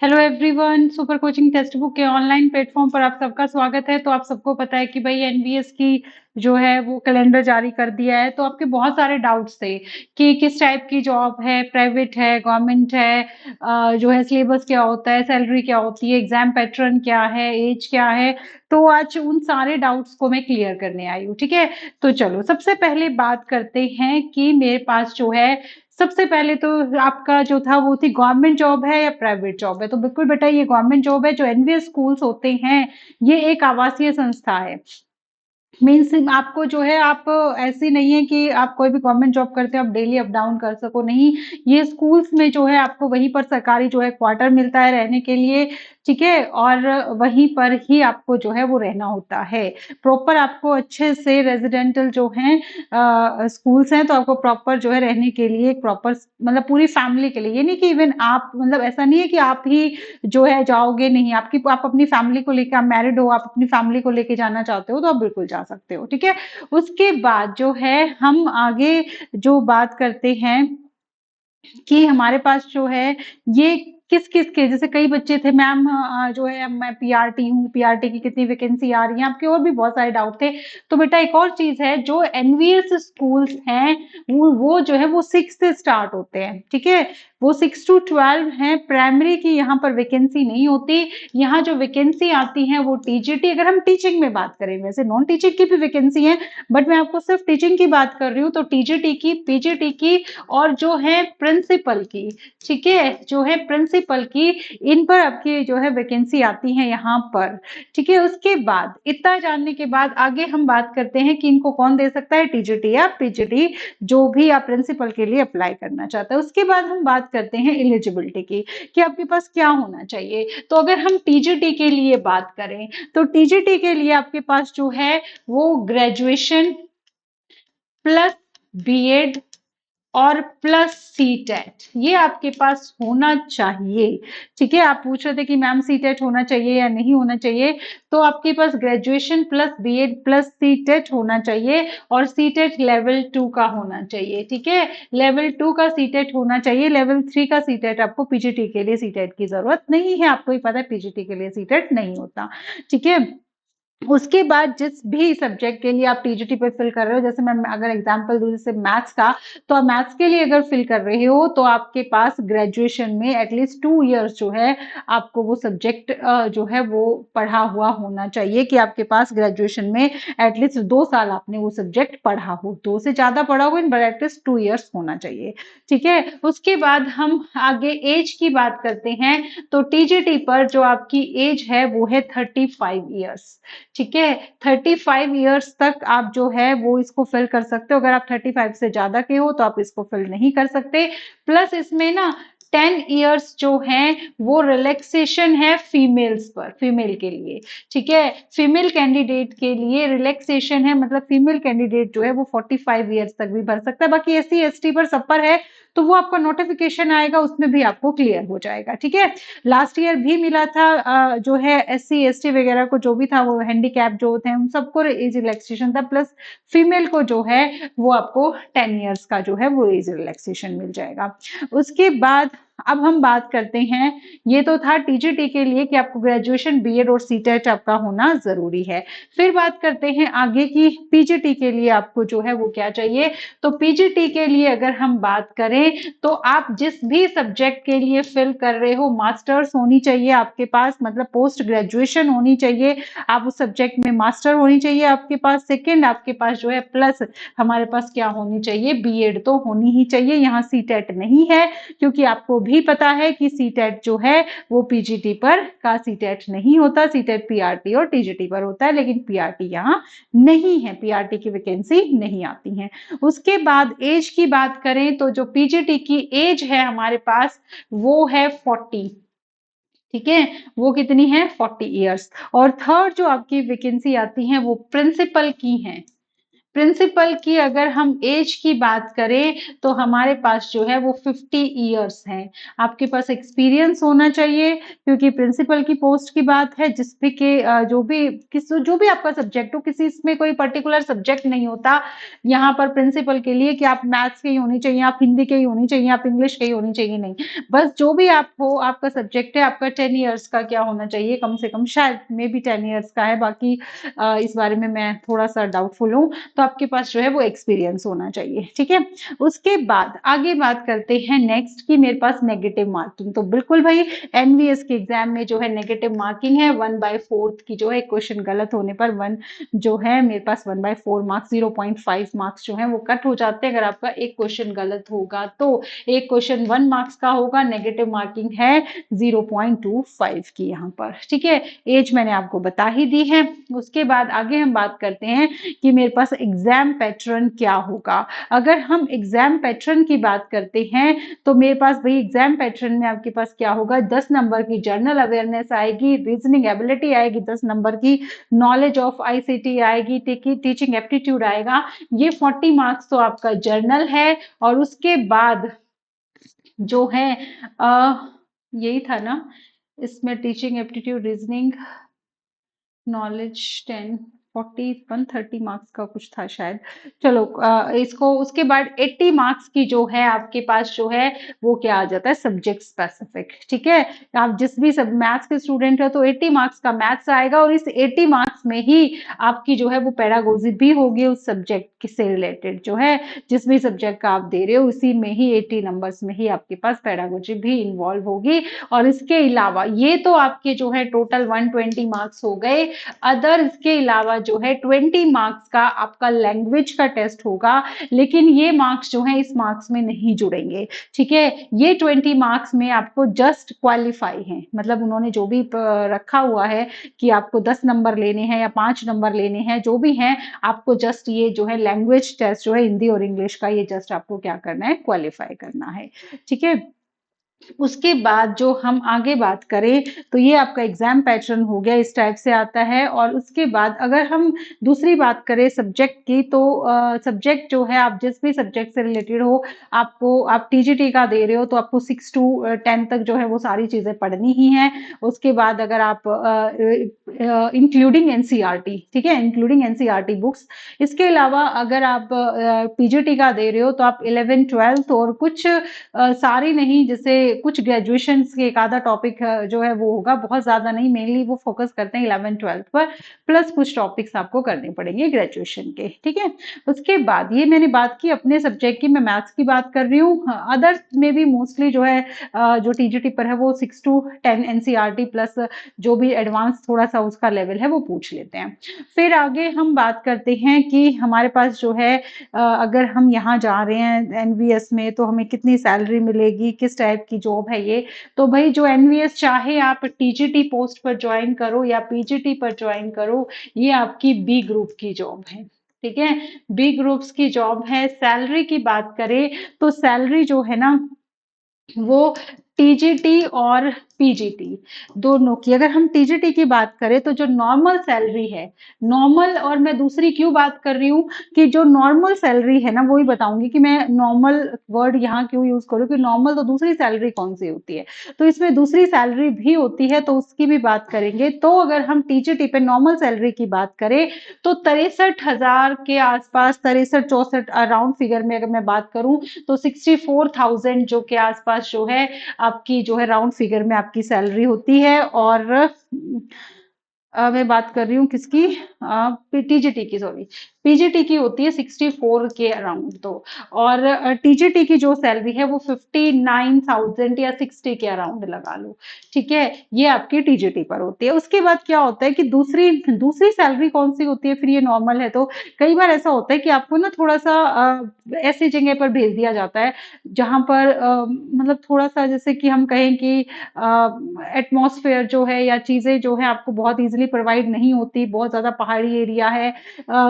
Hello everyone, super coaching text book के online platform पर आप सबका स्वागत है। तो आप सबको पता है कि भाई एनवीएस की जो है वो कैलेंडर जारी कर दिया है। तो आपके बहुत सारे डाउट्स थे कि किस टाइप की जॉब है, प्राइवेट है, गवर्नमेंट है, जो है सिलेबस क्या होता है, सैलरी क्या होती है, एग्जाम पैटर्न क्या है, एज क्या है। तो आज उन सारे डाउट्स को मैं क्लियर करने आई हूँ। ठीक है, तो चलो सबसे पहले बात करते हैं कि मेरे पास जो है सबसे पहले तो आपका जो था वो थी गवर्नमेंट जॉब है या प्राइवेट जॉब है। तो बिल्कुल बेटा ये गवर्नमेंट जॉब है। जो एनवीएस स्कूल्स होते हैं ये एक आवासीय संस्था है। मीन्स आपको जो है आप ऐसी नहीं है कि आप कोई भी गवर्नमेंट जॉब करते हो आप डेली अप डाउन कर सको, नहीं। ये स्कूल्स में जो है आपको वहीं पर सरकारी जो है क्वार्टर मिलता है रहने के लिए। ठीक है, और वहीं पर ही आपको जो है वो रहना होता है। प्रॉपर आपको अच्छे से रेजिडेंटल जो है स्कूल्स हैं, तो आपको प्रॉपर जो है रहने के लिए प्रॉपर मतलब पूरी फैमिली के लिए, ये नहीं कि इवन आप मतलब ऐसा नहीं है कि आप ही जो है जाओगे, नहीं। आप अपनी फैमिली को लेकर, आप मैरिड हो, आप अपनी फैमिली को लेके जाना चाहते हो तो आप बिल्कुल जा सकते हो। ठीक है, उसके बाद जो है हम आगे जो बात करते हैं कि हमारे पास जो है ये किस किस के, जैसे कई बच्चे थे मैम जो है मैं पीआरटी हूँ, पीआरटी की कितनी वैकेंसी आ रही है, आपके और भी बहुत सारे डाउट थे। तो बेटा एक और चीज है, जो एनवीएस स्कूल्स हैं वो जो है वो 6 से स्टार्ट होते हैं। ठीक है, वो 6 to 12 है। प्राइमरी की यहाँ पर वैकेंसी नहीं होती। यहाँ जो वैकेंसी आती है वो टीजीटी, अगर हम टीचिंग में बात करें, वैसे नॉन टीचिंग की भी वैकेंसी है बट मैं आपको सिर्फ टीचिंग की बात कर रही हूँ। तो टीजीटी की, पीजीटी की और जो है प्रिंसिपल की, ठीक है, जो है प्रिंसिपल की, इन पर आपकी जो है वैकेंसी आती है यहाँ पर। ठीक है, उसके बाद इतना जानने के बाद आगे हम बात करते हैं कि इनको कौन दे सकता है, टीजीटी या पीजीटी, जो भी आप प्रिंसिपल के लिए अप्लाई करना चाहते हैं। उसके बाद हम बात करते हैं एलिजिबिलिटी की, कि आपके पास क्या होना चाहिए। तो अगर हम टीजीटी के लिए बात करें तो टीजीटी के लिए आपके पास जो है वो ग्रेजुएशन प्लस बीएड और प्लस सीटेट, ये आपके पास होना चाहिए। ठीक है, आप पूछ रहे थे कि मैम सीटेट होना चाहिए या नहीं होना चाहिए। तो आपके पास graduation plus BEd plus CTET होना चाहिए और सीटेट लेवल 2 का होना चाहिए। ठीक है, लेवल 2 का सीटेट होना चाहिए। लेवल 3 का सीटेट, आपको पीजीटी के लिए सीटेट की जरूरत नहीं है, आपको ही पता है पीजीटी के लिए सीटेट नहीं होता। ठीक है, उसके बाद जिस भी सब्जेक्ट के लिए आप टीजीटी पे फिल कर रहे हो, जैसे मैं अगर एग्जांपल दूं जैसे मैथ्स का, तो आप मैथ्स के लिए अगर फिल कर रहे हो तो आपके पास ग्रेजुएशन में एटलीस्ट 2 इयर्स जो है आपको वो सब्जेक्ट जो है वो पढ़ा हुआ होना चाहिए, कि आपके पास ग्रेजुएशन में एटलीस्ट 2 साल आपने वो सब्जेक्ट पढ़ा हो। 2 से ज्यादा पढ़ा हो बट एटलीस्ट 2 इयर्स होना चाहिए। ठीक है, उसके बाद हम आगे एज की बात करते हैं। तो टीजीटी पर जो आपकी एज है वो है 35 इयर्स। ठीक है, 35 इयर्स तक आप जो है वो इसको फिल कर सकते हो। अगर आप 35 से ज्यादा के हो तो आप इसको फिल नहीं कर सकते। प्लस इसमें ना 10 इयर्स जो है वो रिलैक्सेशन है फीमेल्स पर, फीमेल के लिए। ठीक है, फीमेल कैंडिडेट के लिए रिलैक्सेशन है, मतलब फीमेल कैंडिडेट जो है वो 45 इयर्स तक भी भर सकता है। बाकी एससी एसटी पर सब पर है, तो वो आपका नोटिफिकेशन आएगा उसमें भी आपको क्लियर हो जाएगा। ठीक है, लास्ट ईयर भी मिला था जो है एससी एसटी वगैरह को, जो भी था वो हैंडीकैप जो थे उन सबको एज रिलैक्सेशन था। प्लस फीमेल को जो है वो आपको 10 इयर्स का जो है वो एज रिलैक्सेशन मिल जाएगा। उसके बाद अब हम बात करते हैं, ये तो था टीजीटी के लिए कि आपको ग्रेजुएशन बीएड और सीटेट आपका होना जरूरी है। फिर बात करते हैं आगे की, पीजीटी के लिए आपको जो है वो क्या चाहिए। तो पीजीटी के लिए अगर हम बात करें तो आप जिस भी सब्जेक्ट के लिए फिल कर रहे हो, मास्टर्स होनी चाहिए आपके पास, मतलब पोस्ट ग्रेजुएशन होनी चाहिए, आप उस सब्जेक्ट में मास्टर होनी चाहिए आपके पास। सेकंड आपके पास जो है प्लस हमारे पास क्या होनी चाहिए, बीएड तो होनी ही चाहिए। यहाँ सीटेट नहीं है क्योंकि आपको भी पता है कि सीटेट जो है वो पीजीटी पर का सीटेट नहीं होता, सीटेट पीआरटी और टीजीटी पर होता है, लेकिन पीआरटी यहाँ नहीं है, पीआरटी की वैकेंसी नहीं आती है। उसके बाद एज की बात करें तो जो पीजीटी की एज है हमारे पास वो है 40। ठीक है, वो कितनी है, 40 इयर्स। और थर्ड जो आपकी वैकेंसी आती है वो प्रिंसिपल की है। प्रिंसिपल की अगर हम एज की बात करें तो हमारे पास जो है वो 50 इयर्स है। आपके पास एक्सपीरियंस होना चाहिए, क्योंकि प्रिंसिपल की पोस्ट की बात है, जिस भी के जो भी आपका सब्जेक्ट हो, किसी इसमें कोई पर्टिकुलर सब्जेक्ट नहीं होता यहाँ पर प्रिंसिपल के लिए कि आप मैथ्स के ही होनी चाहिए, आप हिंदी के ही होनी चाहिए, आप इंग्लिश के ही होनी चाहिए, नहीं। बस जो भी आप हो, आपका सब्जेक्ट है, आपका 10 इयर्स का क्या होना चाहिए कम से कम, शायद मे बी 10 इयर्स का है, बाकी इस बारे में मैं थोड़ा सा डाउटफुल हूँ। तो आपके पास जो है वो एक्सपीरियंस होना चाहिए, ठीक है। उसके बाद आगे बात करते हैं नेक्स्ट की, मेरे पास नेगेटिव मार्किंग। तो बिल्कुल भाई एनवीएस के एग्जाम में जो है नेगेटिव मार्किंग है, 1/4 की जो है क्वेश्चन गलत होने पर जो है मेरे पास 1/4 मार्क्स, 0.5 मार्क्स जो है वो कट हो जाते हैं अगर आपका एक क्वेश्चन गलत होगा तो। एक क्वेश्चन 1 मार्क्स का होगा, नेगेटिव मार्किंग है 0.25 की यहाँ पर, ठीक है। एज मैंने आपको बता ही दी है। उसके बाद आगे हम बात करते हैं कि मेरे पास एग्जाम पैटर्न क्या होगा। अगर हम एग्जाम पैटर्न की बात करते हैं तो मेरे पास भाई एग्जाम पैटर्न में आपके पास क्या होगा, 10 नंबर की जनरल अवेयरनेस आएगी, रीजनिंग एबिलिटी आएगी 10 नंबर की, नॉलेज ऑफ आईसीटी आएगी, टीचिंग एप्टीट्यूड आएगा। ये 40 मार्क्स तो आपका जर्नल है। और उसके बाद जो है यही था ना, इसमें teaching aptitude reasoning knowledge 10 40 130 marks का कुछ था शायद। चलो इसको उसके बाद 80 मार्क्स की जो है आपके पास जो है वो क्या आ जाता है, सब्जेक्ट स्पेसिफिक, ठीक है। आप जिस भी सब मैथ्स के स्टूडेंट हो तो 80 मार्क्स का मैथ्स आएगा, और इस 80 मार्क्स में ही आपकी जो है वो पेडागोजी भी होगी उस सब्जेक्ट से रिलेटेड, जो है जिस भी सब्जेक्ट का आप दे रहे हो उसी में ही 80 नंबर्स में ही आपके पास पेडागोजी भी इन्वॉल्व होगी। और इसके अलावा ये तो आपके जो है टोटल 120 मार्क्स हो गए। अदर इसके अलावा जो है 20 मार्क्स का आपका लैंग्वेज का टेस्ट होगा, लेकिन ये मार्क्स जो है इस मार्क्स में नहीं जुड़ेंगे, ठीक है। ये 20 मार्क्स में आपको जस्ट क्वालिफाई है, मतलब उन्होंने जो भी रखा हुआ है कि आपको 10 नंबर लेने हैं या 5 नंबर लेने हैं, जो भी हैं, आपको जस्ट ये जो है लैंग्वेज टेस्ट जो है हिंदी और इंग्लिश का, ये जस्ट आपको क्या करना है, क्वालिफाई करना है, ठीक है। उसके बाद जो हम आगे बात करें तो ये आपका एग्जाम पैटर्न हो गया, इस टाइप से आता है। और उसके बाद अगर हम दूसरी बात करें सब्जेक्ट की, तो सब्जेक्ट जो है आप जिस भी सब्जेक्ट से रिलेटेड हो, आप टीजीटी का दे रहे हो तो आपको 6 to 10 तक जो है वो सारी चीजें पढ़नी ही हैं। उसके बाद अगर आप इंक्लूडिंग एनसीईआरटी, ठीक है, इंक्लूडिंग एनसीईआरटी बुक्स। इसके अलावा अगर आप पीजीटी का दे रहे हो तो आप 11th 12th और कुछ सारी नहीं, जैसे कुछ ग्रेजुएशन के एक आधा टॉपिक जो है वो होगा, बहुत ज्यादा नहीं, मेनली वो फोकस करते हैं 11th 12th पर, प्लस कुछ टॉपिक्स आपको करने पड़ेंगे ग्रेजुएशन के, ठीक है। उसके बाद ये मैंने बात की अपने सब्जेक्ट की, मैं मैथ्स की बात कर रही हूँ। अदर्स में भी मोस्टली जो है जो टीजीटी पर है वो 6 to 10 एनसीईआरटी प्लस जो भी एडवांस थोड़ा सा उसका लेवल है वो पूछ लेते हैं। फिर आगे हम बात करते हैं कि हमारे पास जो है अगर हम यहाँ जा रहे हैं एनवीएस में तो हमें कितनी सैलरी मिलेगी, किस टाइप की जॉब है ये। तो भाई जो एनवीएस, चाहे आप टीजीटी पोस्ट पर ज्वाइन करो या पीजीटी पर ज्वाइन करो, ये आपकी बी ग्रुप की जॉब है, ठीक है। बी ग्रुप्स की जॉब है। सैलरी की बात करें तो सैलरी जो है ना वो टीजीटी और पीजीटी दोनों की, अगर हम टीजीटी की बात करें तो जो नॉर्मल सैलरी है, नॉर्मल, और मैं दूसरी क्यों बात कर रही हूँ कि जो नॉर्मल सैलरी है ना, वही बताऊंगी कि मैं नॉर्मल वर्ड यहाँ क्यों यूज करूँ, कि नॉर्मल तो दूसरी सैलरी कौन सी होती है, तो इसमें दूसरी सैलरी भी होती है, तो उसकी भी बात करेंगे। तो अगर हम टीजीटी पे नॉर्मल सैलरी की बात करें तो 63,000 के आसपास, 63-64 अराउंड फिगर में अगर मैं बात करूं तो 64,000 जो के आसपास जो है आपकी जो है राउंड फिगर में आपकी सैलरी होती है। और मैं बात कर रही हूँ किसकी, टीजीटी की, सॉरी, पीजीटी की होती है 64 के अराउंड। तो और टीजीटी की जो सैलरी है वो 59,000 या 60 के अराउंड लगा लो, ठीक है। ये आपकी टीजीटी पर होती है। उसके बाद क्या होता है कि दूसरी दूसरी सैलरी कौन सी होती है, फिर ये नॉर्मल है तो कई बार ऐसा होता है कि आपको ना थोड़ा सा ऐसी जगह पर भेज दिया जाता है जहां पर मतलब थोड़ा सा, जैसे कि हम कहें कि एटमॉस्फेयर जो है या चीजें जो है आपको बहुत इजीली प्रोवाइड नहीं होती, बहुत ज्यादा पहाड़ी एरिया है,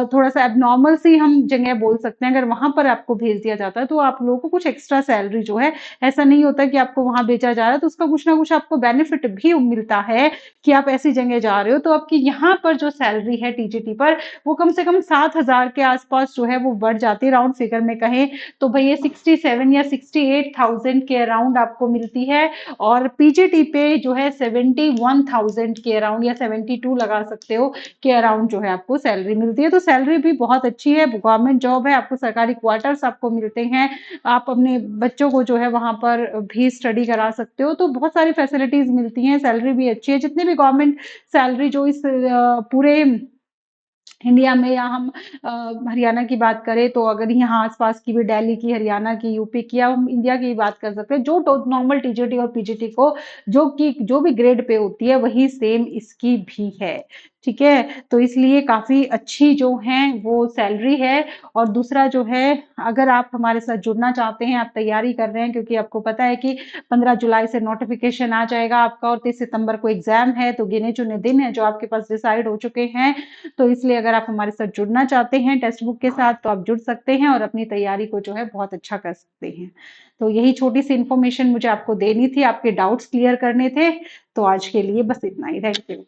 थोड़ा सा एबनॉर्मल सी हम जगह बोल सकते हैं, अगर वहाँ पर आपको भेज दिया जाता है, तो आप लोगों को कुछ एक्स्ट्रा सैलरी जो है, ऐसा नहीं होता कि आपको वहाँ भेजा जा रहा है, तो उसका कुछ ना कुछ आपको बेनिफिट भी मिलता है कि आप ऐसी जगह जा रहे हो, तो आपकी यहाँ पर जो सैलरी है टीजीटी पर, वो कम से कम 7,000 के आसपास जो है वो बढ़ जाती है, राउंड फिगर में कहें तो भई ये 67 या 68,000 के अराउंड आपको मिलती है, और पीजीटी पे जो है 71,000 के अराउंड या 72 लगा सकते हो के अराउंड जो है आपको सैलरी मिलती है। तो सैलरी भी बहुत अच्छी है, गवर्नमेंट जॉब है, आपको सरकारी क्वार्टर्स आपको मिलते हैं, आप अपने बच्चों को जो है वहाँ पर भी स्टडी करा सकते हो, तो बहुत सारी फैसिलिटीज़ मिलती हैं, सैलरी भी अच्छी है। जितनी भी गवर्नमेंट सैलरी जो इस पूरे इंडिया में, या हम हरियाणा की बात करें, तो अगर यहाँ आस-पास की भी दिल्ली की, हरियाणा की, यूपी की, या हम इंडिया की बात कर सकते हैं, जो टो नॉर्मल टीजीटी और पीजीटी को जो भी ग्रेड पे होती है, वही सेम इसकी भी है, ठीक है? तो इसलिए काफ़ी अच्छी जो हैं वो सैलरी है। और दूसरा जो है, अगर आप हमारे साथ जुड़ना चाहते हैं, आप तैयारी कर रहे हैं, क्योंकि आपको पता है कि 15 जुलाई से नोटिफ़िकेशन आ जाएगा आपका, और 30 सितंबर को एग्ज़ाम है, तो गिने-चुने दिन हैं जो आपके पास डिसाइड हो चुके हैं। तो इसलिए अगर आप हमारे साथ जुड़ना चाहते हैं टेक्स्ट बुक के साथ, तो आप जुड़ सकते हैं और अपनी तैयारी को जो है बहुत अच्छा कर सकते हैं। तो यही छोटी-सी इन्फॉर्मेशन मुझे आपको देनी थी, आपके डाउट्स क्लियर करने थे। तो आज के लिए बस इतना ही। Thank you.